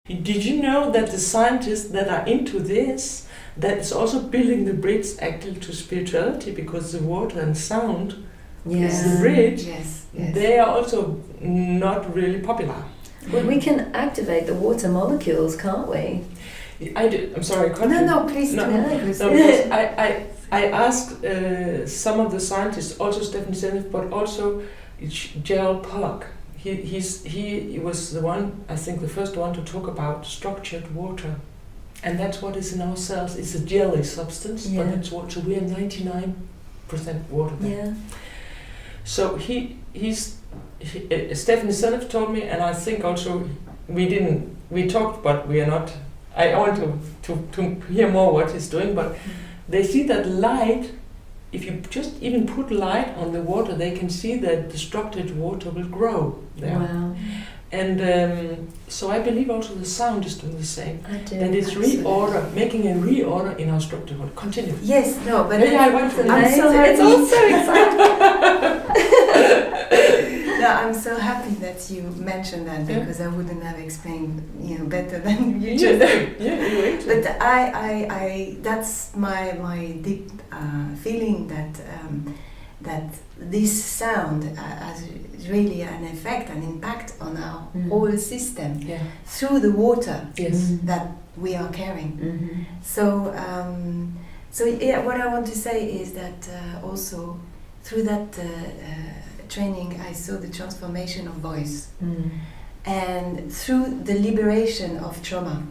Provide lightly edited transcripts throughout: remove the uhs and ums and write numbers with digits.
Did you know that the scientists that are into this, that is also building the bridge actually to spirituality, because the water and sound is the bridge. Yes. They are also not really popular. Well, we can activate the water molecules, can't we? I'm sorry. No, please. No, because I asked some of the scientists, also Stephanie Seneff, but also Gerald Pollack. He was the one, I think, the first one to talk about structured water, and that's what is in our cells. It's a jelly substance, but it's water. We are 99% water. Yeah. So Stephanie Seneff told me, and I think also we talked, but we are not. I want to hear more what he's doing, but they see that light. If you just even put light on the water, they can see that the structured water will grow there. Wow. And so I believe also the sound is doing the same. I do. That it's making a reorder in our structured water. Continue. Yes, no, but I'm so happy. It's all so exciting. No, I'm so happy that you mentioned that, because I wouldn't have explained, better than you just did. Yeah. But I that's my deep feeling that this sound has really an effect, an impact on our whole system through the water that we are carrying. Mm-hmm. So what I want to say is that also through that training, I saw the transformation of voice, and through the liberation of trauma.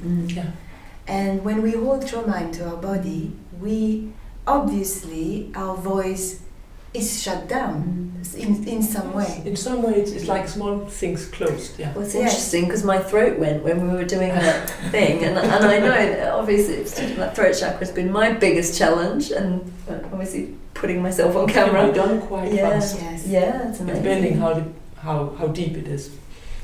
And when we hold trauma into our body, our voice is shut down in some way. In some way, it's like small things closed. Yeah. Well, it's interesting because my throat went when we were doing that thing, and I know that obviously that throat chakra has been my biggest challenge, and obviously putting myself on camera. It can be done quite fast. Yes. Yeah, it's amazing. Depending how deep it is.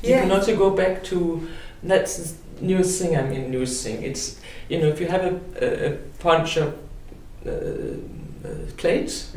You can also go back to, that's the newest thing. It's, if you have a bunch of plates,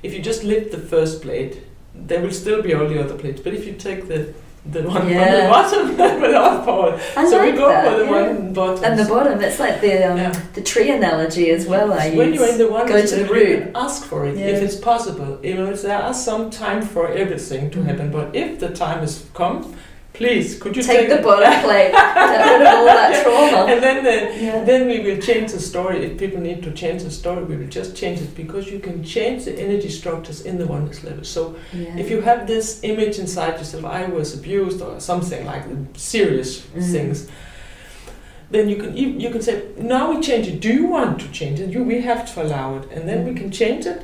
if you just lift the first plate, there will still be all the other plates. But if you take the one on the bottom, that will all fall. So we go for the one bottom. And the bottom, it's like the tree analogy as well. When you're in the one, go to the root. Ask for it if it's possible. There are some time for everything to happen, but if the time has come, please, could you take the bottom plate, get rid of all that trauma. And then we will change the story. If people need to change the story, we will just change it, because you can change the energy structures in the oneness level. So if you have this image inside yourself, I was abused or something like serious things, then you can say, now we change it. Do you want to change it? We have to allow it, and then we can change it.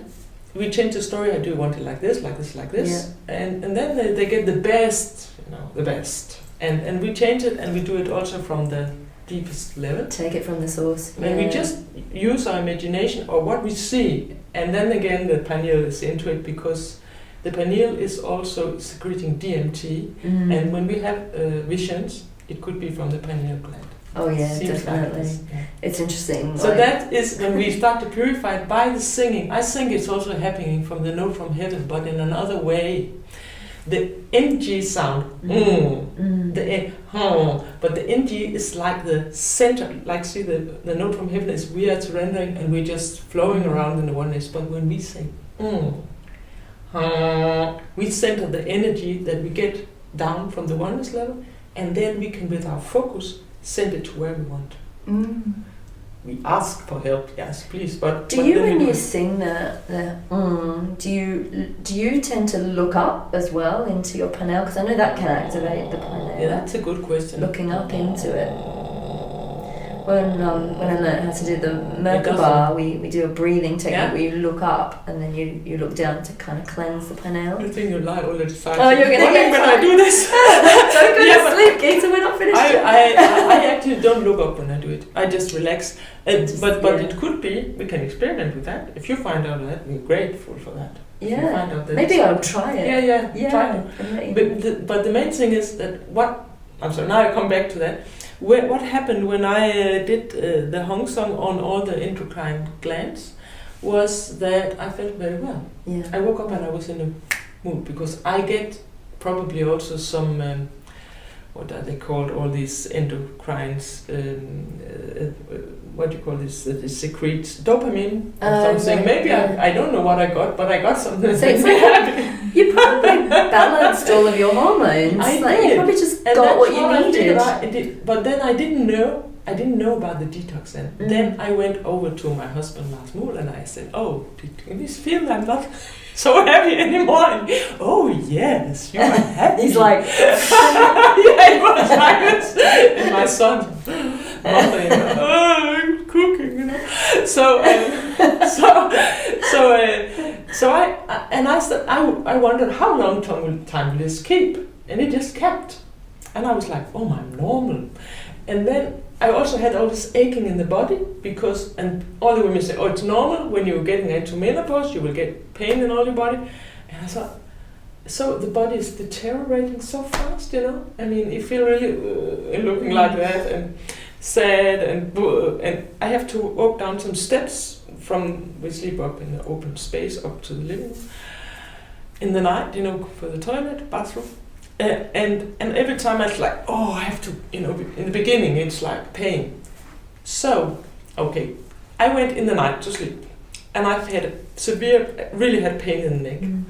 We change the story. I do want it like this, like this, like this, and then they get the best. The best, and we change it, and we do it also from the deepest level. Take it from the source. And we just use our imagination or what we see, and then again the pineal is into it, because the pineal is also secreting DMT, and when we have visions, it could be from the pineal gland. Oh yeah, Seems definitely. Like it's interesting. So that is when we start to purify it by the singing. I think it's also happening from the note from heaven, but in another way. The NG sound, but the NG is like the center, like see the note from heaven is we are surrendering and we're just flowing around in the oneness. But when we say we center the energy that we get down from the oneness level, and then we can, with our focus, send it to where we want. We ask for help, yes, please. But do you, when you sing do you tend to look up as well into your pineal? Because I know that can activate the pineal. Yeah, that's a good question. Looking up into it. When I learned how to do the Merkaba, we do a breathing technique where you look up and then you look down to kind of cleanse the pineal. I think you lie all the time. Oh, you're going to get when I do this. Don't go to sleep, Githa, we're not finished yet. I actually don't look up when I do it. I just relax. But it could be, we can experiment with that. If you find out that, we're grateful for that. Yeah, maybe I'll try it. Yeah, try it. But the main thing is that now I come back to that. What happened when I did the Hong Song on all the endocrine glands was that I felt very well. Yeah. I woke up and I was in a mood, because I get probably also some what are they called? All these endocrines. What do you call this? That is secretes dopamine or something. Right, Maybe yeah. I don't know what I got, but I got something that So makes it's me like- happy. You probably balanced all of your hormones. I like did. you probably just And got that's what you I needed. did. But then I didn't know. I didn't know about the detox then. Mm. Then I went over to my husband last mool and I said, "Oh, did you feel I'm not so happy anymore?" And, "Oh yes, you are happy." He's like, yeah, it was like this. And my son, mother, I'm cooking, So I said, I wondered how long time will this keep, and it just kept, and I was like, oh, I'm normal, and then I also had all this aching in the body because, and all the women say, oh, it's normal when you're getting into menopause, you will get pain in all your body, and I thought, so the body is deteriorating so fast, I mean, you feel really looking like that and sad, and I have to walk down some steps we sleep up in the open space up to the living room in the night, for the toilet, bathroom. And every time I was like, oh, I have to, in the beginning it's like pain. So, okay, I went in the night to sleep and I've had really had pain in the neck. Mm.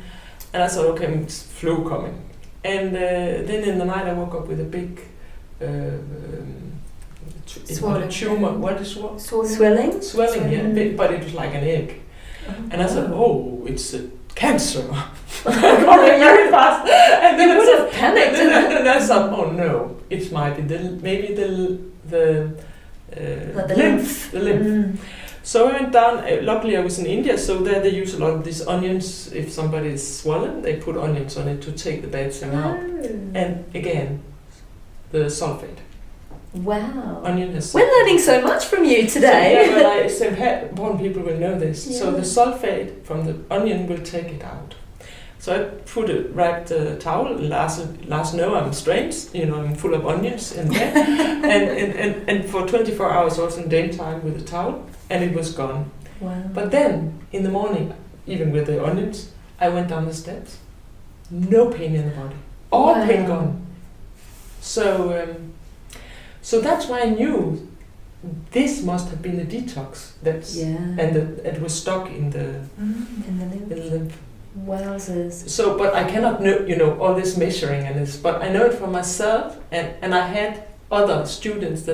And I thought, okay, it's flu coming. And then in the night I woke up with a big Swollen. tumor. What is what? Swelling? Swelling, yeah, big, but it was like an egg. And I thought, oh, it's a cancer. Going very fast. And then You would have panicked. and I thought, oh no, it might be maybe the Like the lymph. The lymph. Mm. So I went down. Luckily, I was in India, so there they use a lot of these onions. If somebody is swollen, they put onions on it to take the bad thing out. And again, the sulfate. Wow. Onion has. We're learning so much from you today. So, born people will know this. Yeah. So the sulfate from the onion will take it out. So I wrapped a towel. Last know I'm strange. I'm full of onions in there, and for 24 hours I was in daytime with a towel, and it was gone. Wow. But then in the morning, even with the onions, I went down the steps. No pain in the body. All Wow. pain gone. So that's why I knew this must have been a detox. And it was stuck in the In the lymph. lymph. Wowzers. So, but I cannot know, all this measuring and this, but I know it for myself, and I had other students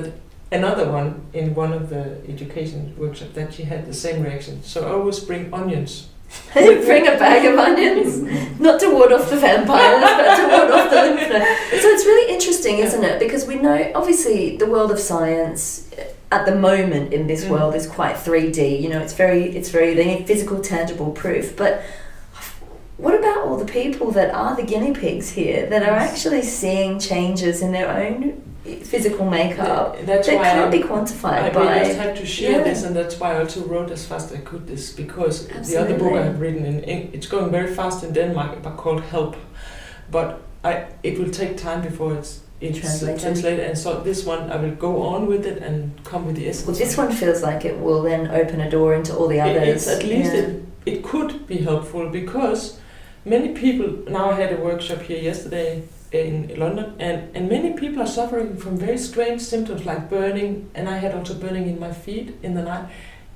another one in one of the education workshops that she had the same reaction. So I always bring onions. Bring a bag of onions, not to ward off the vampires, but to ward off the lymph node. So it's really interesting, isn't it? Because we know, obviously, the world of science at the moment in this world is quite 3D. It's very they need physical, tangible proof. But what about all the people that are the guinea pigs here that are actually seeing changes in their own physical makeup That's that why can't be quantified by... I just had to share this, and that's why I also wrote as fast as I could this, because the other book I have written it's going very fast in Denmark, but called Help, but it will take time before it's translated, and so this one I will go on with it and come with the essence. Well, this one feels like it will then open a door into all the others. At least it could be helpful, because many people, now I had a workshop here yesterday in London, and many people are suffering from very strange symptoms like burning, and I had also burning in my feet in the night.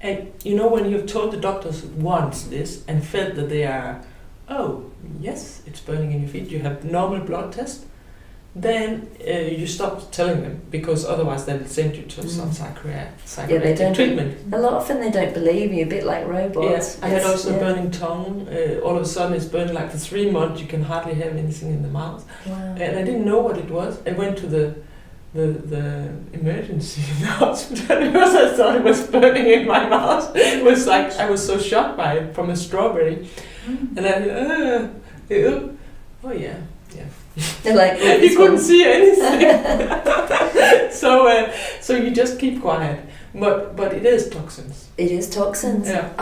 And when you've told the doctors once this and felt that they are, oh yes, it's burning in your feet, you have normal blood test, then you stop telling them, because otherwise they'll send you to some psychiatric treatment. A lot often they don't believe you, a bit like robots. Yeah. I had also burning tongue. All of a sudden it's burning like for 3 months. You can hardly have anything in the mouth. Wow. And I didn't know what it was. I went to the emergency in the hospital because I thought it was burning in my mouth. It was like I was so shocked by it, from a strawberry. And I oh yeah. They're like, you couldn't see anything. So you just keep quiet. But it is toxins. It is toxins. Yeah.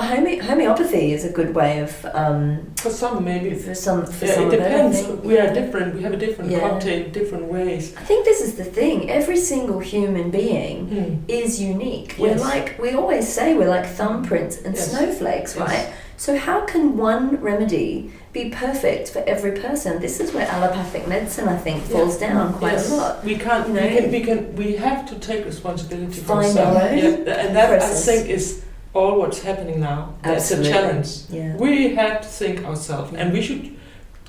Homeopathy is a good way of... for some, maybe. For some it depends. We are different. We have a different cocktail, different ways. I think this is the thing. Every single human being is unique. Yes. We always say we're like thumbprints and snowflakes, right? So how can one remedy be perfect for every person? This is where allopathic medicine, I think, falls down quite a lot. We can't. You know, we have to take responsibility for find ourselves. our own and that process. I think is all what's happening now. That's a Absolutely. challenge. Yeah. We have to think ourselves, and we should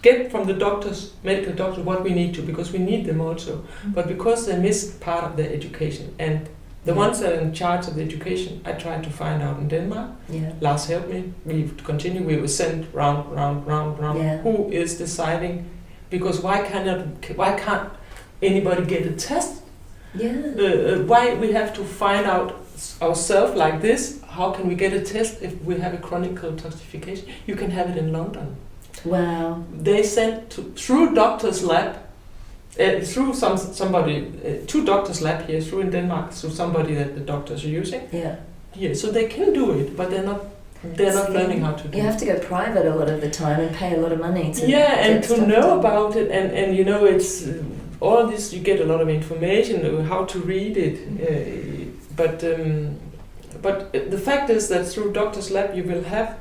get from the doctors, medical doctors, what we need to, because we need them also. But because they miss part of their education, and the ones that are in charge of the education, I tried to find out in Denmark. Yeah. Lars helped me. We continue. We were sent round. Yeah. Who is deciding? Because why can't anybody get a test? Yeah. Why we have to find out ourselves like this? How can we get a test if we have a chronic toxification? You can have it in London. Wow. They sent through doctor's lab, through somebody, two doctors' lab here, through in Denmark, through somebody that the doctors are using. Yeah. Yeah, so they can do it, but they're not learning how to do it. You have to go private a lot of the time and pay a lot of money to and get to stuff know done. about it, and you know, it's all this, you get a lot of information, how to read it, but the fact is that through doctor's lab you will have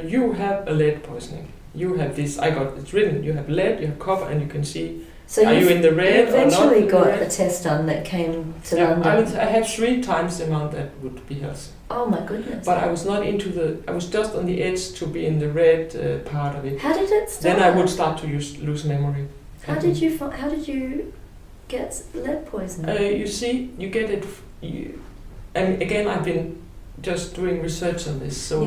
you have a lead poisoning. You have this, it's written, you have lead, you have copper, and you can see, So are you in the red you or not? eventually in the got red? a test done that came to Yeah, London. I had 3 times the amount that would be healthy. Oh my goodness. But I was not I was just on the edge to be in the red part of it. How did it start? Then I would start to lose memory. How did you get lead poisoning? You see, you get it, and again, I've been just doing research on this, so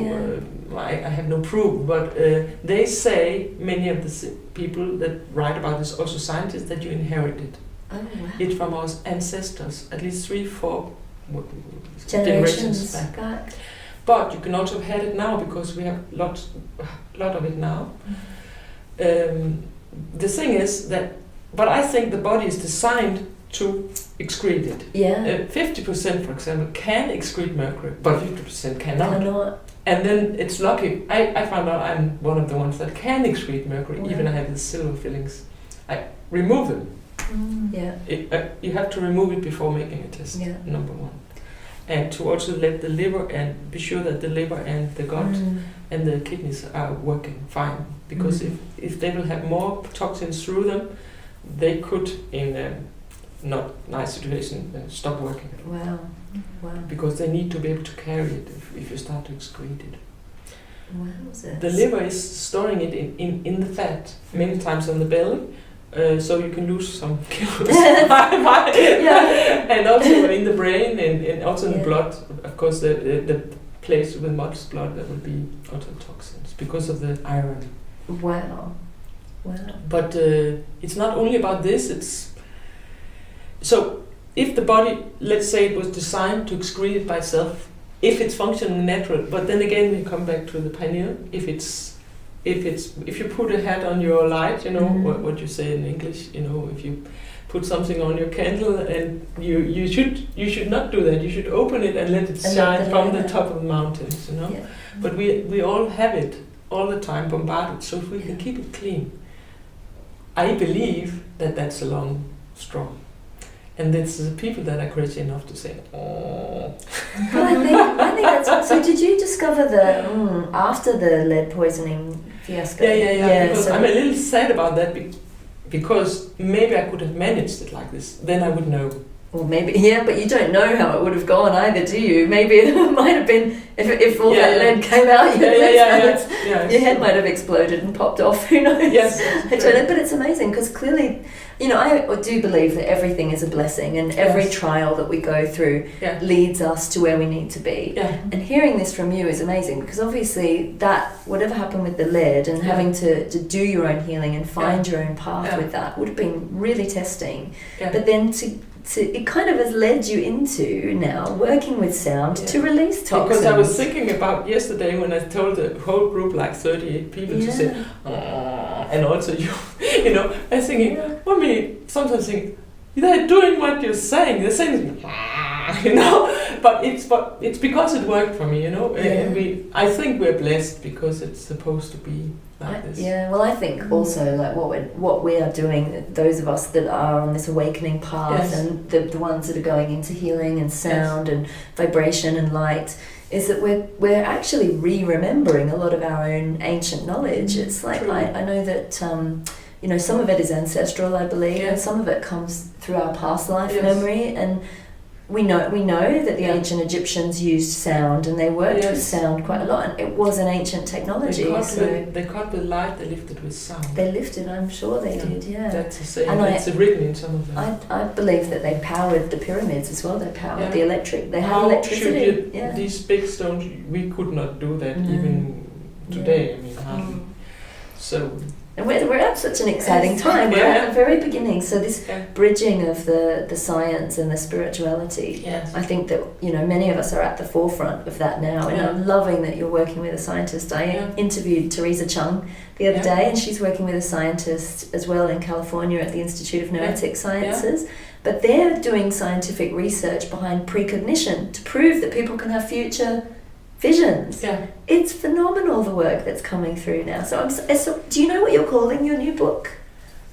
I have no proof, but they say, many of the people that write about this, also scientists, that you inherit it. Oh wow. It's from our ancestors, at least 3-4 Generations back. But you can also have had it now, because we have lot of it now. The thing is that, but I think the body is designed to excrete it. Yeah. 50%, for example, can excrete mercury, but 50% cannot. Cannot. And then it's lucky. I found out I'm one of the ones that can excrete mercury, Wow. even I have the silver fillings. I remove them. Yeah. You have to remove it before making a test, Yeah. number one. And to also let the liver, and be sure that the liver and the gut and the kidneys are working fine. Because if they will have more toxins through them, they could, in a not nice situation, stop working. Wow. Wow. Because they need to be able to carry it if you start to excrete it. Wowzers. The liver is storing it in the fat, many times on the belly, so you can lose some kilos. Yeah. And also in the brain, and also in the Yeah. blood. Of course, the place with much blood, there will be also toxins because of the iron. Wow. Wow. But it's not only about this. It's so if the body, let's say it was designed to excrete it by itself, if it's functioning natural. But then again, we come back to the pineal. If you put a hat on your light, you know what you say in English. You know, if you put something on your candle, and you should not do that. You should open it and let it shine from the top of the mountains. You know, Yeah. but we all have it all the time, bombarded. So if we can keep it clean, I believe that that's a long straw. And it's the people that are crazy enough to say, oh. But I think that's. So did you discover after the lead poisoning fiasco? Yeah. Because so I'm a little sad about that because maybe I could have managed it like this. Then I would know. Or maybe, but you don't know how it would have gone either, do you? Maybe it might have been, if all that lead came out, your head might have exploded and popped off, who knows? Yes. I don't know, but it's amazing because clearly, I do believe that everything is a blessing, and every trial that we go through leads us to where we need to be. Yeah. And hearing this from you is amazing because obviously that, whatever happened with the lead and having to do your own healing and find your own path with that would have been really testing. Yeah. But then it kind of has led you into now working with sound to release toxins. Because I was thinking about yesterday when I told the whole group, like 38 people, to say, and also you know, I was thinking, sometimes think, they're doing what you're saying. They're saying, but it's because it worked for me, and I think we're blessed because it's supposed to be like this. Yeah, well, I think also like what we are doing, those of us that are on this awakening path, and the ones that are going into healing and sound and vibration and light, is that we're actually remembering a lot of our own ancient knowledge. It's like I know that some of it is ancestral, I believe, and some of it comes through our past life memory. And we know that the ancient Egyptians used sound, and they worked with sound quite a lot, and it was an ancient technology. They cut with light, they lifted with sound. They lifted, I'm sure they did, yeah. That's the same, and it's written in some of them. I believe that they powered the pyramids as well, they powered the electric, they had electricity. These big stones, we could not do that even today, I mean, hardly. So... And we're at such an exciting time. We're at the very beginning. So this bridging of the science and the spirituality, I think that many of us are at the forefront of that now. And I'm loving that you're working with a scientist. I interviewed Teresa Chung the other day, and she's working with a scientist as well in California at the Institute of Noetic Sciences. But they're doing scientific research behind precognition to prove that people can have future visions. It's phenomenal, the work that's coming through now. So do you know what you're calling your new book?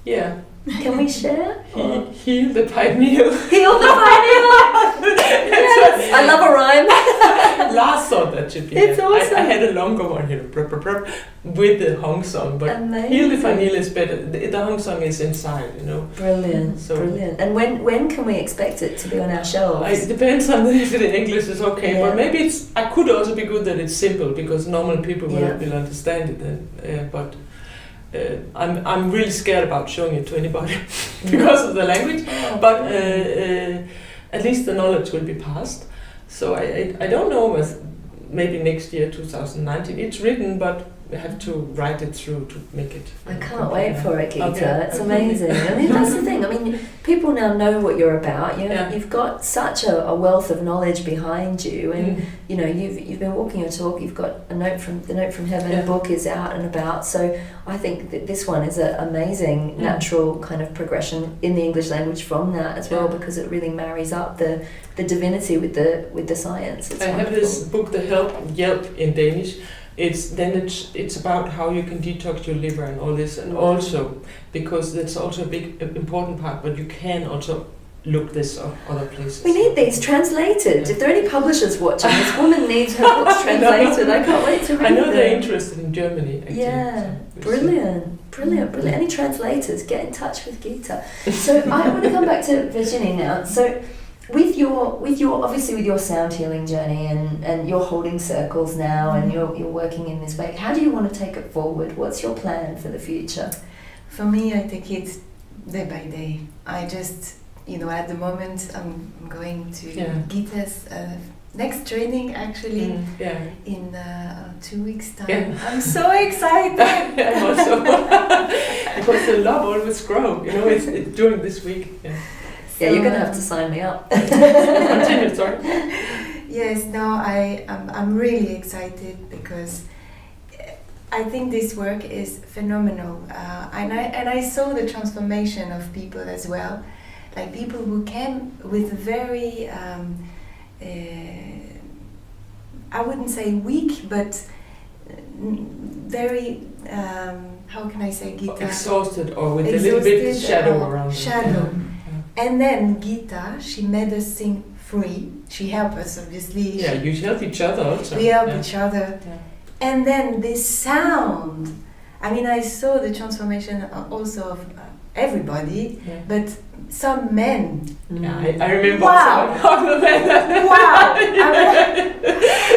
Yeah. Can we share? Heal the pineal. Heal the pineal! Yes, I love a rhyme. Last thought that should be it's awesome. I had a longer one here with the Hong song, but Heal the pineal is better. The Hong song is inside, Brilliant, brilliant. And when can we expect it to be on our shelves? It depends on if the English is okay, but maybe I could also be good that it's simple, because normal people will understand it then, but I'm really scared about showing it to anybody because of the language, but at least the knowledge will be passed. So I don't know, maybe next year, 2019, it's written, but we have to write it through to make it. I can't wait for it, Githa. It's amazing. I mean, that's the thing. I mean, people now know what you're about. You've got such a wealth of knowledge behind you, and you've been walking your talk. You've got the Note from Heaven book is out and about. So I think that this one is an amazing natural kind of progression in the English language from that as well, because it really marries up the divinity with the science. It's wonderful. Have this book, The Yelp in Danish. It's about how you can detox your liver and all this, and also because that's also a big important part, but you can also look this up other places. We need these translated. If there are any publishers watching, this woman needs her books translated. I can't wait to read them. I know they're interested in Germany, actually. Yeah, so brilliant. Any translators, get in touch with Githa. So I want to come back to Virginie now. So with your obviously with your sound healing journey, and you're holding circles now, and you're working in this way, how do you want to take it forward? What's your plan for the future? For me, I take it day by day. I just, at the moment I'm going to Githa's next training actually in 2 weeks time. I'm so excited. I'm also because the love always grows. It's during this week. Yeah, you're going to have to sign me up. Continue, sorry. Yes, no, I'm really excited because I think this work is phenomenal. And I saw the transformation of people as well. Like people who came with very, I wouldn't say weak, but very, how can I say, Githa? Exhausted or with a little bit shadow around them. Shadow. And then Githa, she made us sing free. She helped us, obviously. Yeah, you help each other also. We help each other. Yeah. And then this sound. I mean, I saw the transformation also of everybody, but some men. Yeah, I remember. Wow! Some of the men. Wow!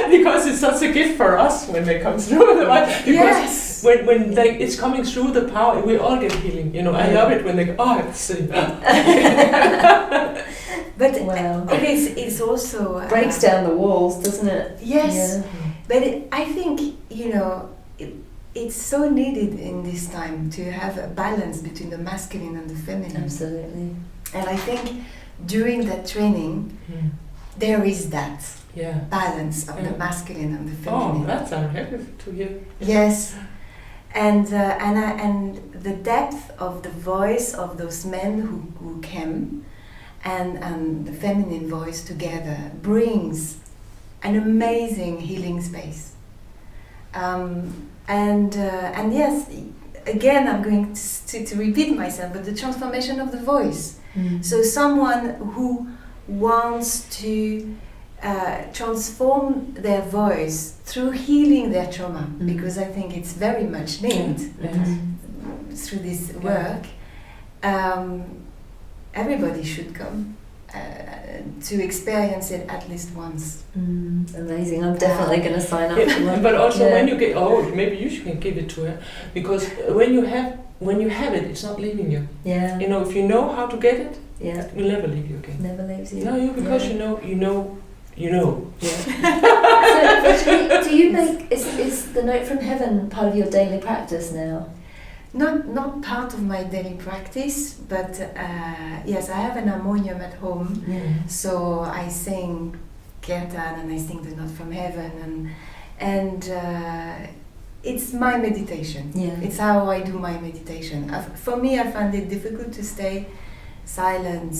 Because it's such a gift for us when they come through the mic. Because when it's coming through the power, we all get healing. I love it when they go, I have to sing. But it's also breaks down the walls, doesn't it? Yes. Yeah. But I think it's so needed in this time to have a balance between the masculine and the feminine. Absolutely. And I think during that training, there is that balance of the masculine and the feminine. Oh, that's happy to hear. Yes. And the depth of the voice of those men who came and the feminine voice together brings an amazing healing space. And yes, again, I'm going to repeat myself, but the transformation of the voice. So someone who wants to transform their voice through healing their trauma, because I think it's very much linked through this work. Everybody should come to experience it at least once. Amazing! I'm definitely going to sign up. But also, when you get old, maybe you can give it to her, because when you have it, it's not leaving you. Yeah. You know, if you know how to get it, yeah, it will never leave you again. Never leaves you. No, because you know. Yeah. So, do you make is the note from heaven part of your daily practice now? Not part of my daily practice, but yes, I have an harmonium at home, so I sing kirtan and I sing the note from heaven, and it's my meditation. Yeah. It's how I do my meditation. For me, I find it difficult to stay silent.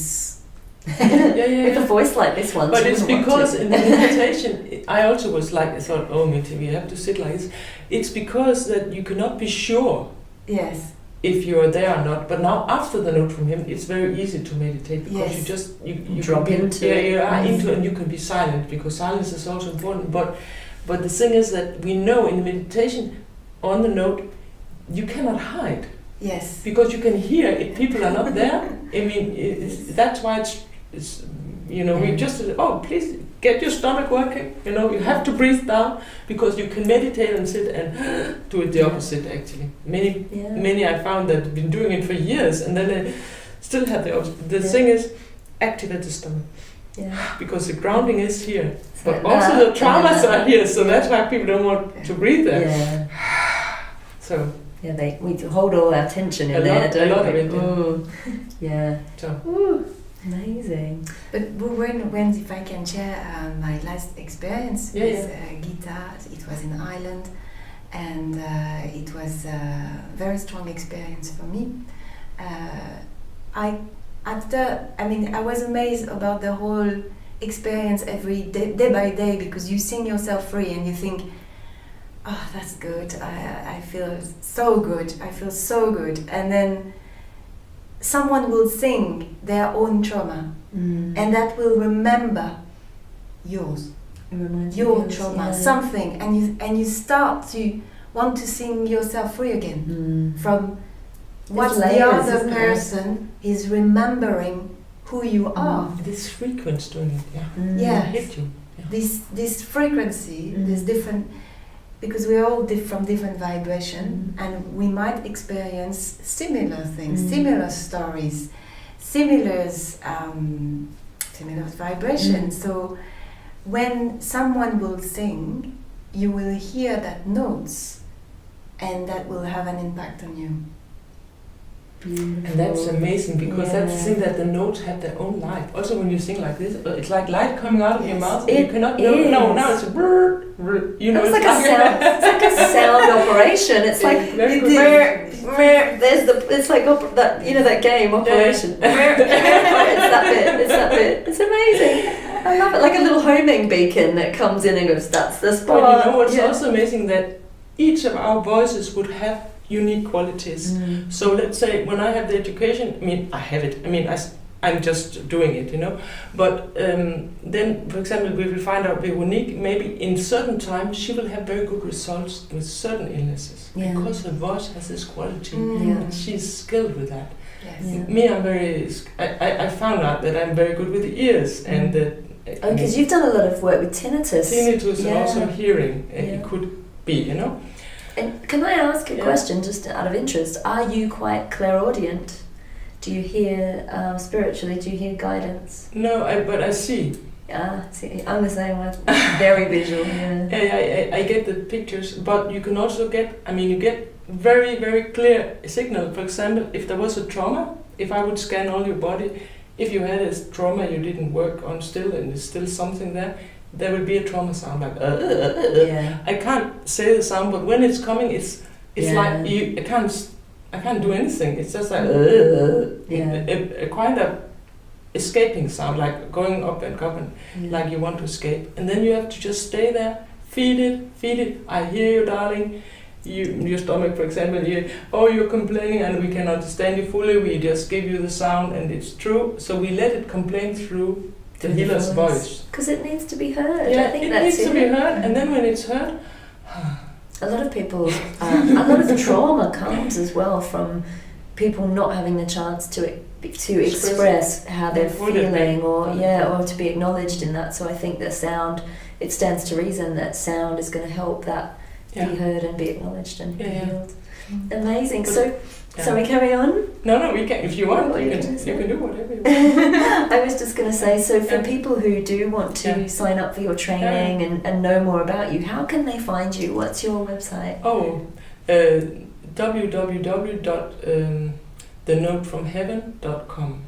With a voice like this one. But it's because in the meditation, I also was like, I thought, oh, Miti, we have to sit like this. It's because that you cannot be sure. Yes. If you are there or not, but now after the note from him, it's very easy to meditate, because you just you drop into it. you are into it, and you can be silent, because silence is also important. But the thing is that we know in meditation, on the note, you cannot hide. Yes. Because you can hear if people are not there. I mean, that's why it's we just please get your stomach working. You have to breathe down, because you can meditate and sit and do it the opposite. Actually, many I found that have been doing it for years, and then they still have the opposite. The thing is, activate the stomach, because the grounding is here, but also the traumas are here. So that's why people don't want to breathe there. Yeah. So. Yeah, we hold all our tension in there, don't we? Yeah. So. Amazing. But when if I can share my last experience with Githa, it was in Ireland, and it was a very strong experience for me. I was amazed about the whole experience every day by day, because you sing yourself free and you think, oh, that's good, I feel so good, and then someone will sing their own trauma, and that will remember yours, your trauma, something, and you start to want to sing yourself free again from what the other person is remembering who you are. This frequency doing it, hit you. Yeah. This frequency, this different. Because we're all from different vibration, and we might experience similar things, similar stories, similar vibration. So when someone will sing, you will hear that notes, and that will have an impact on you. Beautiful. And that's amazing, because that's the thing, that the notes have their own life. Also, when you sing like this, it's like light coming out of your mouth. You cannot know. No, now it's a brrr. It's like a sound. It's like a sound operation. It's like it's like that that game Operation. It's that bit. It's amazing. I love it. Like a little homing beacon that comes in and goes, that's the spot. But you know what's also amazing, that each of our voices would have unique qualities. So let's say when I have the education, I have it. I'm just doing it, But then, for example, we will find out Veronique, maybe in certain times she will have very good results with certain illnesses, because her voice has this quality, and she's skilled with that. Yes. Me, I found out that I'm very good with the ears, and that. Because you've done a lot of work with tinnitus. Tinnitus and also hearing, it could be, And can I ask a question, just out of interest? Are you quite clairaudient? Do you hear spiritually? Do you hear guidance? No, but I see. See, I'm the same one. Very visual. I get the pictures, but you can also get. You get very, very clear signal. For example, if there was a trauma, if I would scan all your body, if you had a trauma you didn't work on still, and there's still something there will be a trauma sound like. I can't say the sound, but when it's coming, it's like I can't do anything. It's just like a kind of escaping sound, like going up and coming, like you want to escape. And then you have to just stay there, feed it. I hear you, darling. Your stomach, for example, you're complaining and we can understand you fully. We just give you the sound, and it's true. So we let it complain through, the healer's voice. Because it needs to be heard. Yeah, I think it that's needs to be heard, and then when it's heard, a lot of people, a lot of trauma comes as well from people not having the chance to express how they're feeling, or to be acknowledged in that. So I think that sound, it stands to reason that sound is going to help that be heard and be acknowledged and be healed. Amazing. So we carry on? No, we can. If you want, you can do whatever you want. I was just going to say, so for people who do want to sign up for your training and know more about you, how can they find you? What's your website? www.thenotefromheaven.com.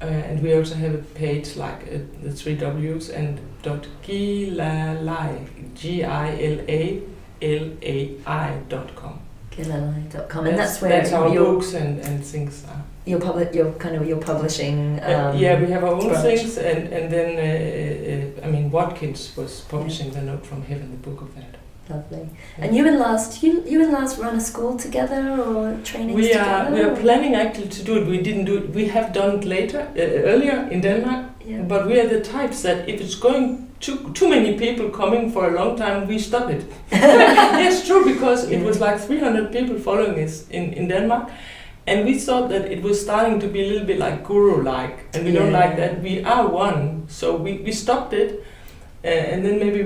And we also have a page like the 3 W's and .gilalai, GILALAI.com. Gilalai.com, and that's where our books and things are. Your publishing. We have our own things, and then Watkins was publishing The Note from Heaven, the book of that. Lovely. And you and Lars run a school together or training together? We are planning actually to do it. We didn't do it. We have done it earlier in Denmark. Yeah. But we are the types that if it's going too many people coming for a long time, we stop it. Yes, true, because it was like 300 people following us in Denmark. And we thought that it was starting to be a little bit like guru-like. And we don't like that. We are one. So we stopped it. And then maybe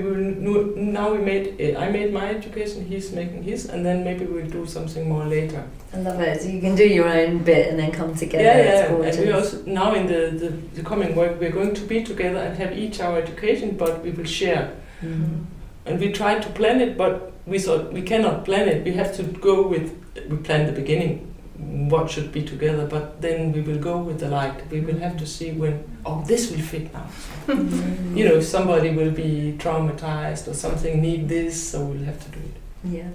I made my education, he's making his, and then maybe we'll do something more later. I love it. So you can do your own bit and then come together. And we also, now in the coming work, we're going to be together and have each our education, but we will share. Mm-hmm. And we tried to plan it, but we thought we cannot plan it. We have to go we planned the beginning, what should be together, but then we will go with the light. We will have to see when, this will fit now. So, somebody will be traumatized or something need this, so we'll have to do it. Yeah,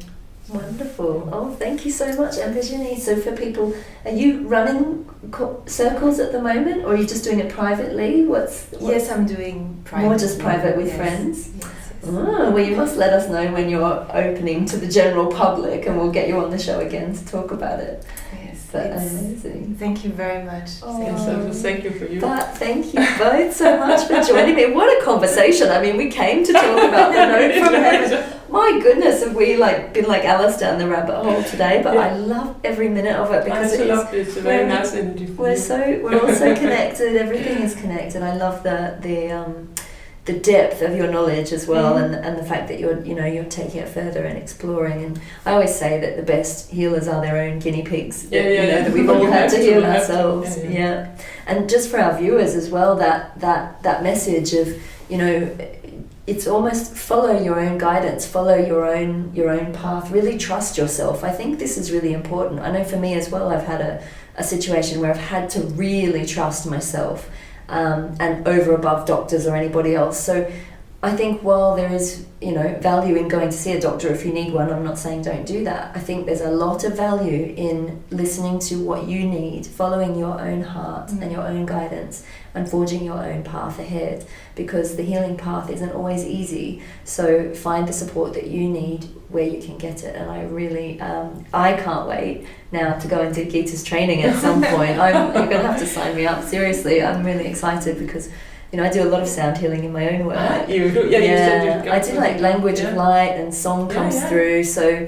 wonderful. Oh, thank you so much, Virginie. So for people, are you running circles at the moment, or are you just doing it privately? Yes, I'm doing private. More just private with friends? Yes. Well, you must let us know when you're opening to the general public, and we'll get you on the show again to talk about it. Yes, but amazing. Thank you very much. Thank you for you. But thank you both so much for joining me. What a conversation! I mean, we came to talk about the note from heaven. My goodness, have we been like Alice down the rabbit hole today? But I love every minute of it because it's a very nice energy. We're all so connected. Everything is connected. I love the depth of your knowledge as well, and the fact that you're taking it further and exploring. And I always say that the best healers are their own guinea pigs. That we've all had to heal ourselves. And just for our viewers as well, that message of it's almost follow your own guidance, follow your own path. Really trust yourself. I think this is really important. I know for me as well, I've had a situation where I've had to really trust myself. And over above doctors or anybody else. So I think while there is, value in going to see a doctor if you need one, I'm not saying don't do that. I think there's a lot of value in listening to what you need, following your own heart and your own guidance, and forging your own path ahead, because the healing path isn't always easy. So find the support that you need where you can get it. And I really, I can't wait now to go and do Githa's training at some point. You're going to have to sign me up, seriously. I'm really excited because I do a lot sound healing in my own work. You do? Yeah, you said I do language of light, and song comes through, so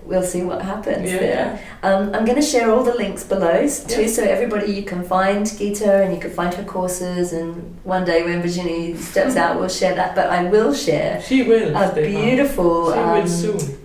we'll see what happens there. I'm going to share all the links below too, so everybody, you can find Githa and you can find her courses, and one day when Virginie steps out, we'll share that. But I will share a beautiful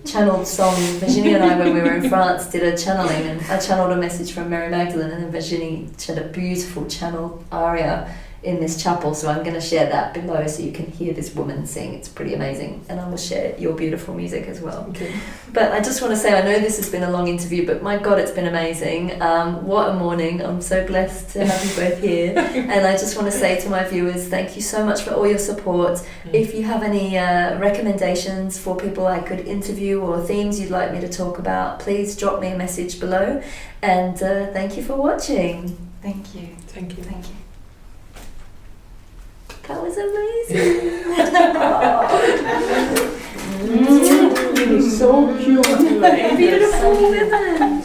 channeled song. Virginie and I, when we were in France, did a channeling, and I channeled a message from Mary Magdalene, and then Virginie did a beautiful channeled aria in this chapel, so I'm going to share that below so you can hear this woman sing. It's pretty amazing, and I will share your beautiful music as well. Okay. But I just want to say, I know this has been a long interview, but my God, it's been amazing. What a morning. I'm so blessed to have you both here. And I just want to say to my viewers, thank you so much for all your support. If you have any recommendations for people I could interview or themes you'd like me to talk about, please drop me a message below. And thank you for watching. Thank you. Thank you. Thank you. That was amazing. So cute. Beautiful women.